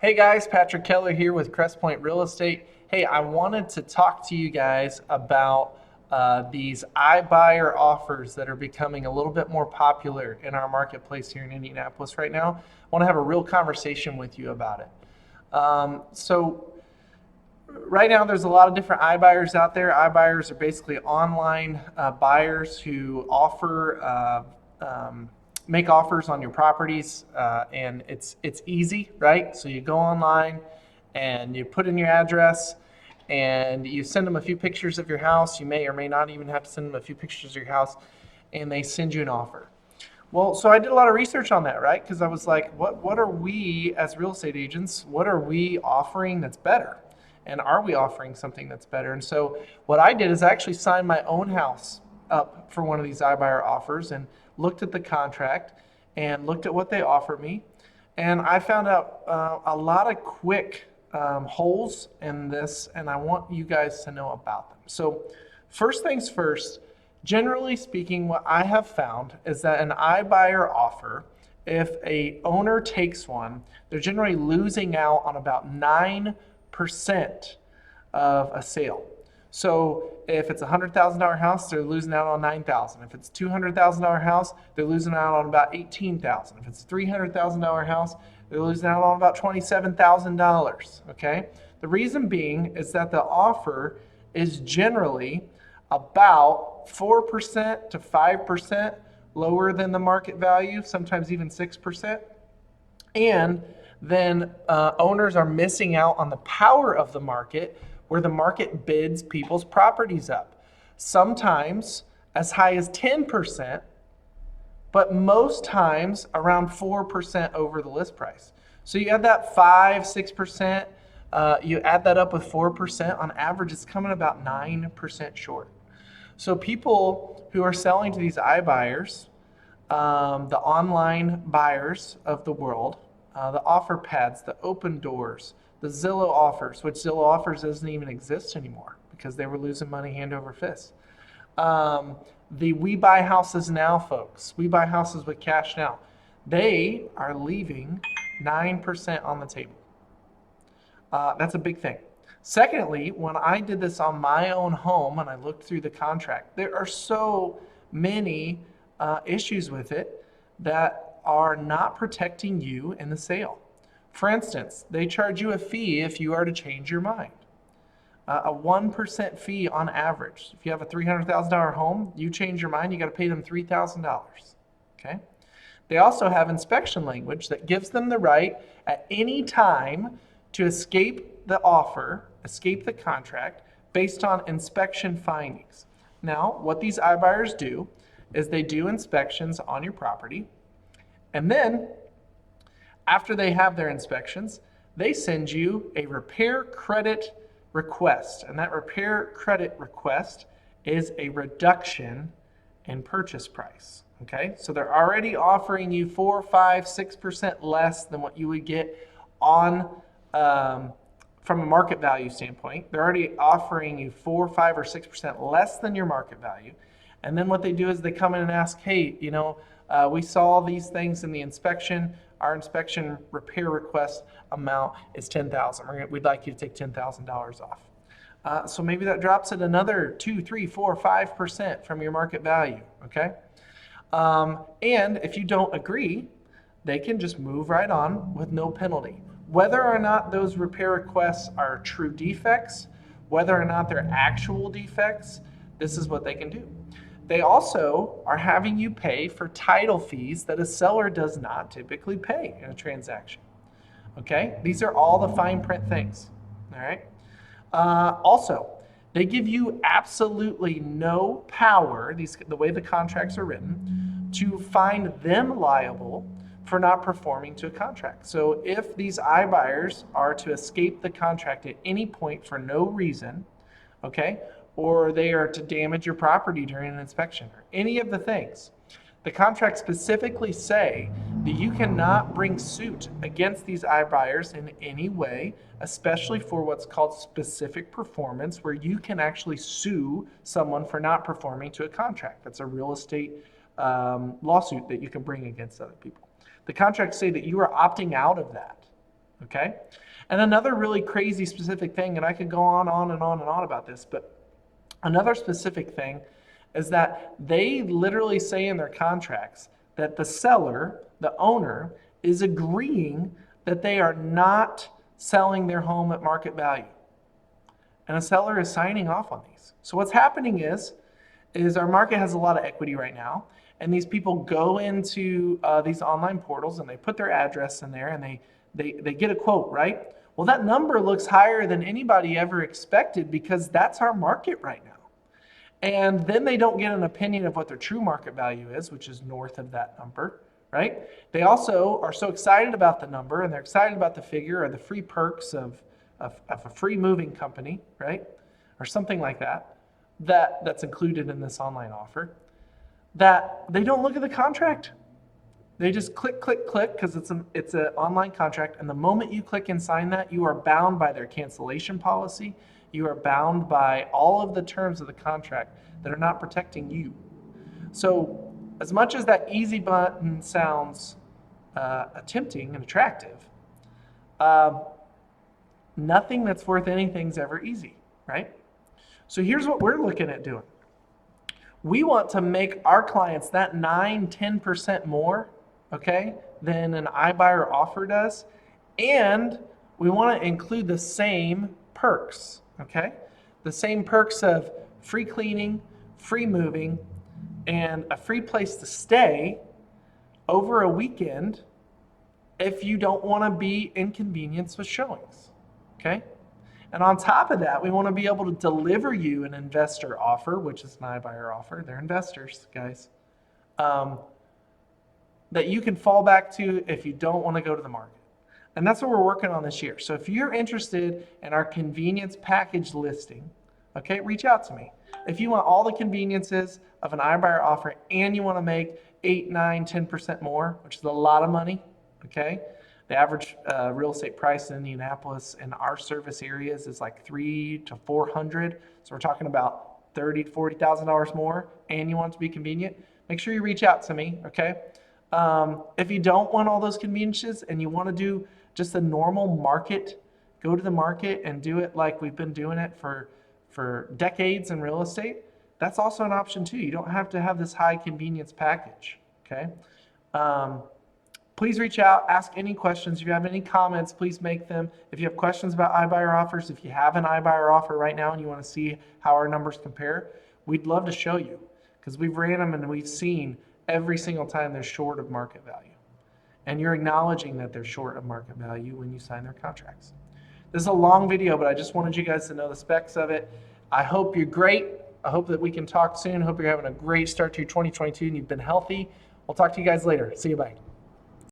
Hey guys, Patrick Keller here with Crest Point Real Estate. Hey, I wanted to talk to you guys about these iBuyer offers that are becoming a little bit more popular in our marketplace here in Indianapolis right now. I want to have a real conversation with you about it. Right now there's a lot of different iBuyers out there. iBuyers are basically online buyers who make offers on your properties, and it's easy, right? So you go online and you put in your address and you send them a few pictures of your house. You may or may not even have to send them a few pictures of your house, and they send you an offer. Well, so I did a lot of research on that, right? Because I was like, what are we as real estate agents, what are we offering that's better? And are we offering something that's better? And so what I did is I actually signed my own house up for one of these iBuyer offers and looked at the contract and looked at what they offered me. And I found out a lot of quick holes in this, and I want you guys to know about them. So first things first, generally speaking, what I have found is that an iBuyer offer, if a owner takes one, they're generally losing out on about 9% of a sale. So if it's a $100,000 house, they're losing out on $9,000. If it's a $200,000 house, they're losing out on about $18,000. If it's a $300,000 house, they're losing out on about $27,000. Okay. The reason being is that the offer is generally about 4% to 5% lower than the market value, sometimes even 6%. And then owners are missing out on the power of the market, where the market bids people's properties up. Sometimes as high as 10%, but most times around 4% over the list price. So you add that 5-6%, you add that up with 4%, on average it's coming about 9% short. So people who are selling to these iBuyers, the online buyers of the world, the offer pads, the open doors, the Zillow offers, which Zillow offers doesn't even exist anymore because they were losing money hand over fist. The We Buy Houses Now folks, We Buy Houses with Cash Now, they are leaving 9% on the table. That's a big thing. Secondly, when I did this on my own home and I looked through the contract, there are so many issues with it that are not protecting you in the sale. For instance, they charge you a fee if you are to change your mind. A 1% fee on average. If you have a $300,000 home, you change your mind, you got to pay them $3,000. Okay? They also have inspection language that gives them the right at any time to escape the offer, escape the contract, based on inspection findings. Now, what these iBuyers do is they do inspections on your property, and then after they have their inspections, they send you a repair credit request. And that repair credit request is a reduction in purchase price. Okay, so they're already offering you 4, 5, 6% less than what you would get on from a market value standpoint. They're already offering you 4, 5, or 6% less than your market value. And then what they do is they come in and ask, hey, we saw these things in the inspection. Our inspection repair request amount is $10,000. We'd like you to take $10,000 off. So maybe that drops it another 2, 3, 4, 5% from your market value. Okay. And if you don't agree, they can just move right on with no penalty. Whether or not those repair requests are true defects, whether or not they're actual defects, this is what they can do. They also are having you pay for title fees that a seller does not typically pay in a transaction. Okay, these are all the fine print things. All right. Also, they give you absolutely no power, the way the contracts are written, to find them liable for not performing to a contract. So if these iBuyers are to escape the contract at any point for no reason, okay, or they are to damage your property during an inspection, or any of the things, the contracts specifically say that you cannot bring suit against these iBuyers in any way, especially for what's called specific performance, where you can actually sue someone for not performing to a contract. That's a real estate lawsuit that you can bring against other people. The contracts say that you are opting out of that. okay? And another really crazy specific thing, and I could go on and on and on about this, but another specific thing is that they literally say in their contracts that the seller, the owner, is agreeing that they are not selling their home at market value. And a seller is signing off on these. So what's happening is our market has a lot of equity right now, and these people go into these online portals and they put their address in there and they get a quote, right? Well, that number looks higher than anybody ever expected because that's our market right now. And then they don't get an opinion of what their true market value is, which is north of that number, right? They also are so excited about the number and they're excited about the figure or the free perks of a free moving company, right? Or something like that, that's included in this online offer, that they don't look at the contract. They just click, click, click because it's an online contract. And the moment you click and sign that, you are bound by their cancellation policy. You are bound by all of the terms of the contract that are not protecting you. So as much as that easy button sounds tempting and attractive, nothing that's worth anything is ever easy, right? So here's what we're looking at doing. We want to make our clients that 9-10% more, okay, than an iBuyer offer does. And we want to include the same perks, okay? The same perks of free cleaning, free moving, and a free place to stay over a weekend if you don't want to be inconvenienced with showings, okay? And on top of that, we want to be able to deliver you an investor offer, which is an iBuyer offer. They're investors, guys, that you can fall back to if you don't want to go to the market. And that's what we're working on this year. So if you're interested in our convenience package listing, okay, reach out to me. If you want all the conveniences of an iBuyer offer and you want to make 8, 9, 10% more, which is a lot of money, okay? The average real estate price in Indianapolis in our service areas is like $300 to $400. So we're talking about $30,000 to $40,000 more, and you want it to be convenient. Make sure you reach out to me, okay? If you don't want all those conveniences and you want to do just a normal market, go to the market and do it like we've been doing it for decades in real estate. That's also an option too. You don't have to have this high convenience package, okay? Please reach out, ask any questions. If you have any comments, please make them. If you have questions about iBuyer offers, if you have an iBuyer offer right now and you want to see how our numbers compare, we'd love to show you because we've ran them and we've seen every single time they're short of market value. And you're acknowledging that they're short of market value when you sign their contracts. This is a long video, but I just wanted you guys to know the specs of it. I hope you're great. I hope that we can talk soon. I hope you're having a great start to your 2022 and you've been healthy. We'll talk to you guys later. See you, bye.